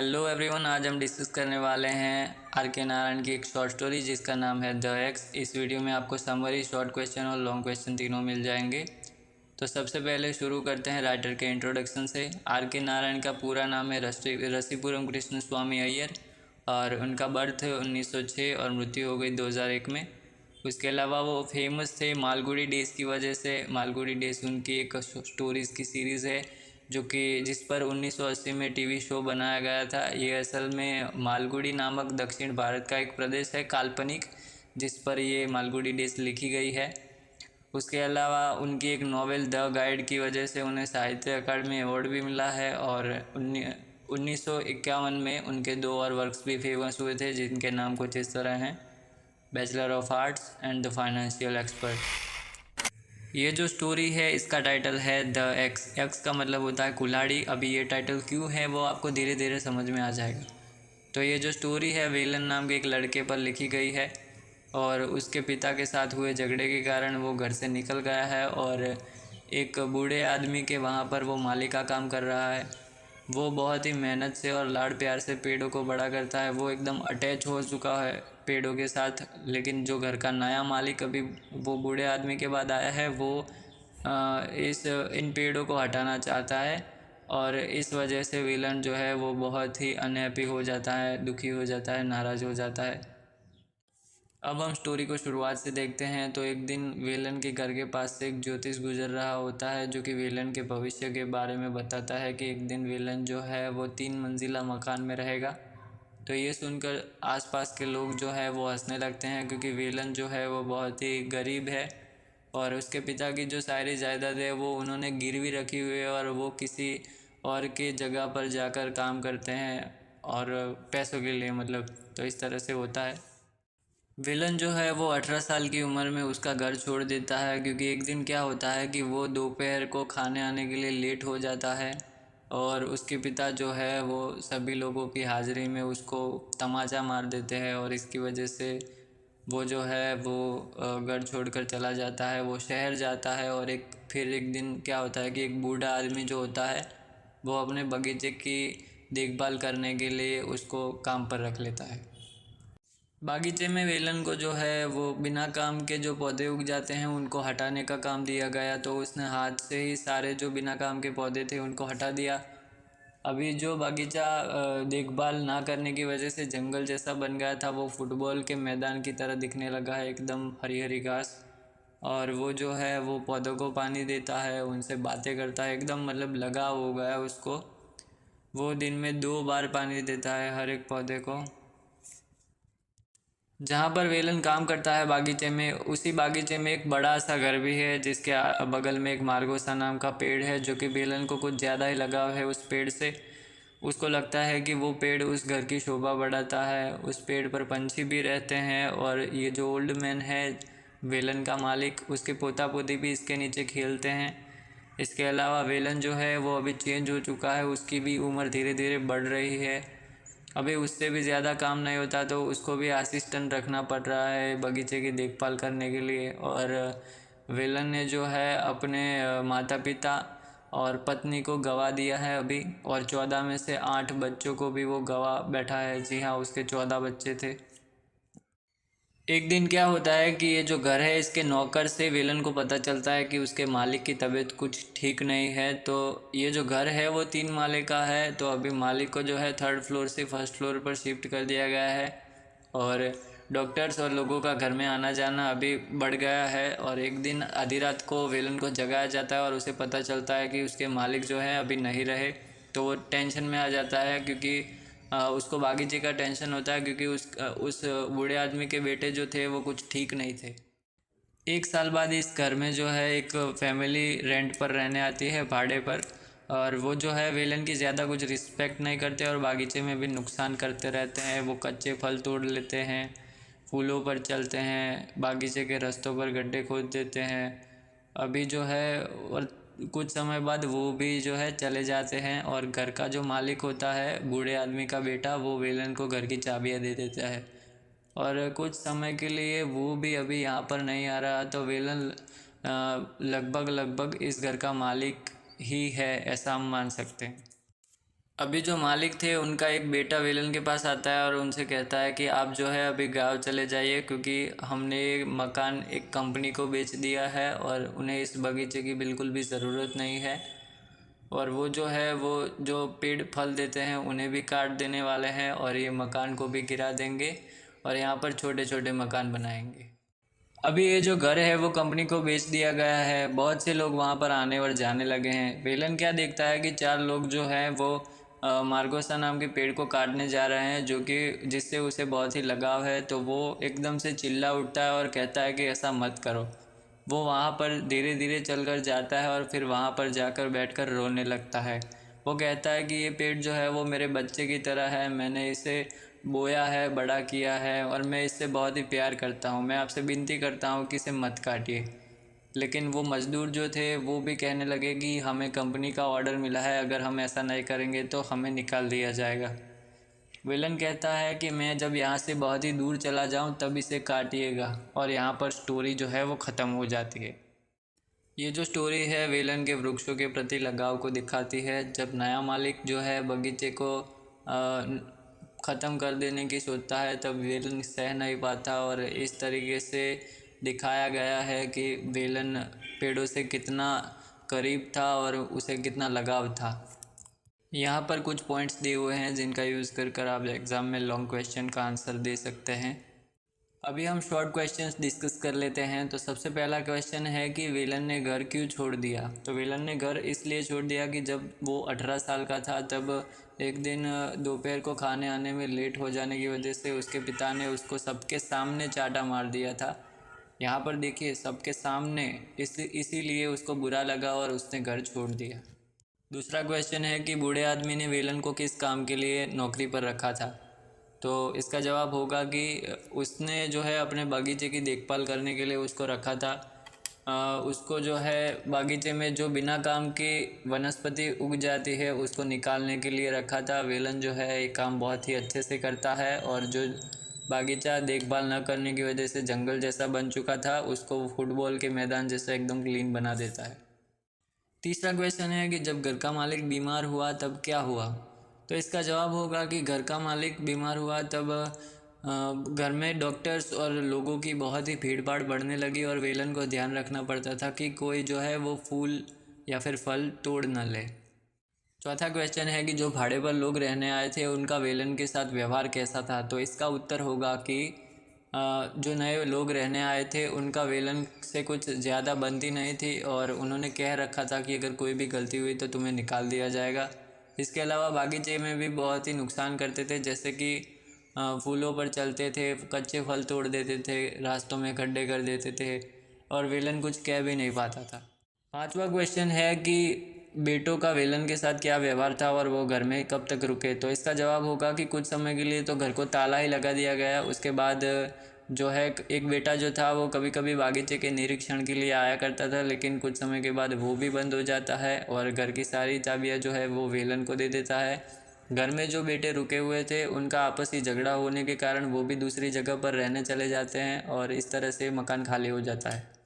Hello everyone, आज हम discuss करने वाले हैं आर के नारायण की एक शॉर्ट स्टोरी जिसका नाम है द एक्स। इस वीडियो में आपको समरी, शॉर्ट क्वेश्चन और लॉन्ग क्वेश्चन तीनों मिल जाएंगे। तो सबसे पहले शुरू करते हैं राइटर के इंट्रोडक्शन से। आर के नारायण का पूरा नाम है रसीपुरम कृष्ण स्वामी अय्यर और उनका बर्थ 1906 और मृत्यु हो गई 2001 में। उसके अलावा वो फेमस थे मालगुडी डेज़ की वजह से। मालगुडी डेज़ उनकी एक स्टोरीज़ की सीरीज़ है जो कि जिस पर 1980 में टीवी शो बनाया गया था। ये असल में मालगुडी नामक दक्षिण भारत का एक प्रदेश है काल्पनिक, जिस पर ये मालगुडी डेज़ लिखी गई है। उसके अलावा उनकी एक नॉवेल द गाइड की वजह से उन्हें साहित्य अकादमी अवार्ड भी मिला है और 1951 में उनके 2 और वर्क्स भी फेमस हुए थे जिनके नाम कुछ इस तरह हैं: bachelor of arts and the financial expert. ये जो स्टोरी है इसका टाइटल है द एक्स। एक्स का मतलब होता है कुल्हाड़ी। अभी ये टाइटल क्यों है वो आपको धीरे धीरे समझ में आ जाएगा। तो ये जो स्टोरी है वेलन नाम के एक लड़के पर लिखी गई है और उसके पिता के साथ हुए झगड़े के कारण वो घर से निकल गया है और एक बूढ़े आदमी के वहाँ पर वो माली का काम कर रहा है। वो बहुत ही मेहनत से और लाड़ प्यार से पेड़ों को बड़ा करता है। वो एकदम अटैच हो चुका है पेड़ों के साथ। लेकिन जो घर का नया मालिक अभी वो बूढ़े आदमी के बाद आया है वो इन पेड़ों को हटाना चाहता है और इस वजह से विलन जो है वो बहुत ही अनहैप्पी हो जाता है, दुखी हो जाता है, नाराज़ हो जाता है। अब हम स्टोरी को शुरुआत से देखते हैं। तो एक दिन वेलन के घर के पास से एक ज्योतिष गुजर रहा होता है जो कि वेलन के भविष्य के बारे में बताता है कि एक दिन वेलन जो है वो 3 मंजिला मकान में रहेगा। तो ये सुनकर आसपास के लोग जो है वो हंसने लगते हैं क्योंकि वेलन जो है वो बहुत ही गरीब है और उसके पिता की जो सारी जायदाद है वो उन्होंने गिरवी रखी हुई है और वो किसी और की जगह पर जाकर काम करते हैं और पैसों के लिए, मतलब। तो इस तरह से होता है। विलन जो है वो 18 साल की उम्र में उसका घर छोड़ देता है क्योंकि एक दिन क्या होता है कि वो दोपहर को खाने आने के लिए लेट हो जाता है और उसके पिता जो है वो सभी लोगों की हाज़िरी में उसको तमाचा मार देते हैं और इसकी वजह से वो जो है वो घर छोड़कर चला जाता है। वो शहर जाता है और फिर एक दिन क्या होता है कि एक बूढ़ा आदमी जो होता है वो अपने बगीचे की देखभाल करने के लिए उसको काम पर रख लेता है। बागीचे में वेलन को जो है वो बिना काम के जो पौधे उग जाते हैं उनको हटाने का काम दिया गया। तो उसने हाथ से ही सारे जो बिना काम के पौधे थे उनको हटा दिया। अभी जो बागीचा देखभाल ना करने की वजह से जंगल जैसा बन गया था वो फुटबॉल के मैदान की तरह दिखने लगा है, एकदम हरी हरी घास। और वो जो है वो पौधों को पानी देता है, उनसे बातें करता है, एकदम मतलब लगाव हो गया उसको। वो दिन में 2 बार पानी देता है हर एक पौधे को। जहाँ पर वेलन काम करता है बागीचे में, उसी बागीचे में एक बड़ा सा घर भी है जिसके बगल में एक मार्गोसा नाम का पेड़ है जो कि वेलन को कुछ ज़्यादा ही लगाव है उस पेड़ से। उसको लगता है कि वो पेड़ उस घर की शोभा बढ़ाता है। उस पेड़ पर पंछी भी रहते हैं और ये जो ओल्ड मैन है वेलन का मालिक, उसके पोता पोती भी इसके नीचे खेलते हैं। इसके अलावा वेलन जो है वो अभी चेंज हो चुका है, उसकी भी उम्र धीरे धीरे बढ़ रही है। अभी उससे भी ज़्यादा काम नहीं होता तो उसको भी असिस्टेंट रखना पड़ रहा है बगीचे की देखभाल करने के लिए। और वेलन ने जो है अपने माता पिता और पत्नी को गवा दिया है अभी, और 14 में से 8 बच्चों को भी वो गवा बैठा है। जी हाँ, उसके 14 बच्चे थे। एक दिन क्या होता है कि ये जो घर है इसके नौकर से वेलन को पता चलता है कि उसके मालिक की तबीयत कुछ ठीक नहीं है। तो ये जो घर है वो 3 माले का है। तो अभी मालिक को जो है 3rd फ्लोर से 1st फ्लोर पर शिफ्ट कर दिया गया है और डॉक्टर्स और लोगों का घर में आना जाना अभी बढ़ गया है। और एक दिन आधी रात को वेलन को जगाया जाता है और उसे पता चलता है कि उसके मालिक जो है अभी नहीं रहे। तो वो टेंशन में आ जाता है क्योंकि उसको बागीचे का टेंशन होता है क्योंकि उस बूढ़े आदमी के बेटे जो थे वो कुछ ठीक नहीं थे। 1 साल बाद इस घर में जो है एक फैमिली रेंट पर रहने आती है, भाड़े पर। और वो जो है वेलन की ज़्यादा कुछ रिस्पेक्ट नहीं करते और बागीचे में भी नुकसान करते रहते हैं। वो कच्चे फल तोड़ लेते हैं, फूलों पर चलते हैं, बागीचे के रास्तों पर गड्ढे खोद देते हैं। अभी जो है और कुछ समय बाद वो भी जो है चले जाते हैं और घर का जो मालिक होता है बूढ़े आदमी का बेटा, वो वेलन को घर की चाबियां दे देता है। और कुछ समय के लिए वो भी अभी यहाँ पर नहीं आ रहा। तो वेलन लगभग लगभग इस घर का मालिक ही है, ऐसा हम मान सकते हैं। अभी जो मालिक थे उनका एक बेटा वेलन के पास आता है और उनसे कहता है कि आप जो है अभी गांव चले जाइए, क्योंकि हमने ये मकान एक कंपनी को बेच दिया है और उन्हें इस बगीचे की बिल्कुल भी ज़रूरत नहीं है। और वो जो है वो जो पेड़ फल देते हैं उन्हें भी काट देने वाले हैं और ये मकान को भी गिरा देंगे और यहाँ पर छोटे छोटे मकान बनाएंगे। अभी ये जो घर है वो कंपनी को बेच दिया गया है। बहुत से लोग वहाँ पर आने और जाने लगे हैं। वेलन क्या देखता है कि 4 लोग जो हैं वो मार्गोसा नाम के पेड़ को काटने जा रहे हैं, जो कि जिससे उसे बहुत ही लगाव है। तो वो एकदम से चिल्ला उठता है और कहता है कि ऐसा मत करो। वो वहाँ पर धीरे धीरे चलकर जाता है और फिर वहाँ पर जाकर बैठकर रोने लगता है। वो कहता है कि ये पेड़ जो है वो मेरे बच्चे की तरह है, मैंने इसे बोया है, बड़ा किया है और मैं इससे बहुत ही प्यार करता हूँ। मैं आपसे विनती करता हूँ कि इसे मत काटिए। लेकिन वो मज़दूर जो थे वो भी कहने लगे कि हमें कंपनी का ऑर्डर मिला है, अगर हम ऐसा नहीं करेंगे तो हमें निकाल दिया जाएगा। विलन कहता है कि मैं जब यहाँ से बहुत ही दूर चला जाऊँ तब इसे काटिएगा, और यहाँ पर स्टोरी जो है वो ख़त्म हो जाती है। ये जो स्टोरी है वेलन के वृक्षों के प्रति लगाव को दिखाती है। जब नया मालिक जो है बगीचे को ख़त्म कर देने की सोचता है तब वेलन सह नहीं पाता, और इस तरीके से दिखाया गया है कि वेलन पेड़ों से कितना करीब था और उसे कितना लगाव था। यहाँ पर कुछ पॉइंट्स दिए हुए हैं जिनका यूज़ कर आप एग्ज़ाम में लॉन्ग क्वेश्चन का आंसर दे सकते हैं। अभी हम शॉर्ट क्वेश्चंस डिस्कस कर लेते हैं। तो सबसे पहला क्वेश्चन है कि वेलन ने घर क्यों छोड़ दिया। तो वेलन ने घर इसलिए छोड़ दिया कि जब वो 18 साल का था तब एक दिन दोपहर को खाने आने में लेट हो जाने की वजह से उसके पिता ने उसको सबके सामने चाटा मार दिया था। यहाँ पर देखिए, सबके सामने, इसीलिए उसको बुरा लगा और उसने घर छोड़ दिया। दूसरा क्वेश्चन है कि बूढ़े आदमी ने वेलन को किस काम के लिए नौकरी पर रखा था। तो इसका जवाब होगा कि उसने जो है अपने बागीचे की देखभाल करने के लिए उसको रखा था। उसको जो है बागीचे में जो बिना काम की वनस्पति उग जाती है उसको निकालने के लिए रखा था। वेलन जो है ये काम बहुत ही अच्छे से करता है, और जो बागीचा देखभाल न करने की वजह से जंगल जैसा बन चुका था उसको फुटबॉल के मैदान जैसा एकदम क्लीन बना देता है। तीसरा क्वेश्चन है कि जब घर का मालिक बीमार हुआ तब क्या हुआ। तो इसका जवाब होगा कि घर का मालिक बीमार हुआ तब घर में डॉक्टर्स और लोगों की बहुत ही भीड़ भाड़ बढ़ने लगी और वेलन को ध्यान रखना पड़ता था कि कोई जो है वो फूल या फिर फल तोड़ न ले। चौथा क्वेश्चन है कि जो भाड़े पर लोग रहने आए थे उनका वेलन के साथ व्यवहार कैसा था। तो इसका उत्तर होगा कि जो नए लोग रहने आए थे उनका वेलन से कुछ ज़्यादा बनती नहीं थी, और उन्होंने कह रखा था कि अगर कोई भी गलती हुई तो तुम्हें निकाल दिया जाएगा। इसके अलावा बागीचे में भी बहुत ही नुकसान करते थे, जैसे कि फूलों पर चलते थे, कच्चे फल तोड़ देते थे, रास्तों में खड्डे कर देते थे, और वेलन कुछ कह भी नहीं पाता था। पांचवा क्वेश्चन है कि बेटों का वेलन के साथ क्या व्यवहार था और वो घर में कब तक रुके। तो इसका जवाब होगा कि कुछ समय के लिए तो घर को ताला ही लगा दिया गया। उसके बाद जो है एक बेटा जो था वो कभी कभी बागीचे के निरीक्षण के लिए आया करता था, लेकिन कुछ समय के बाद वो भी बंद हो जाता है और घर की सारी चाबियाँ जो है वो वेलन को दे देता है। घर में जो बेटे रुके हुए थे उनका आपसी झगड़ा होने के कारण वो भी दूसरी जगह पर रहने चले जाते हैं और इस तरह से मकान खाली हो जाता है।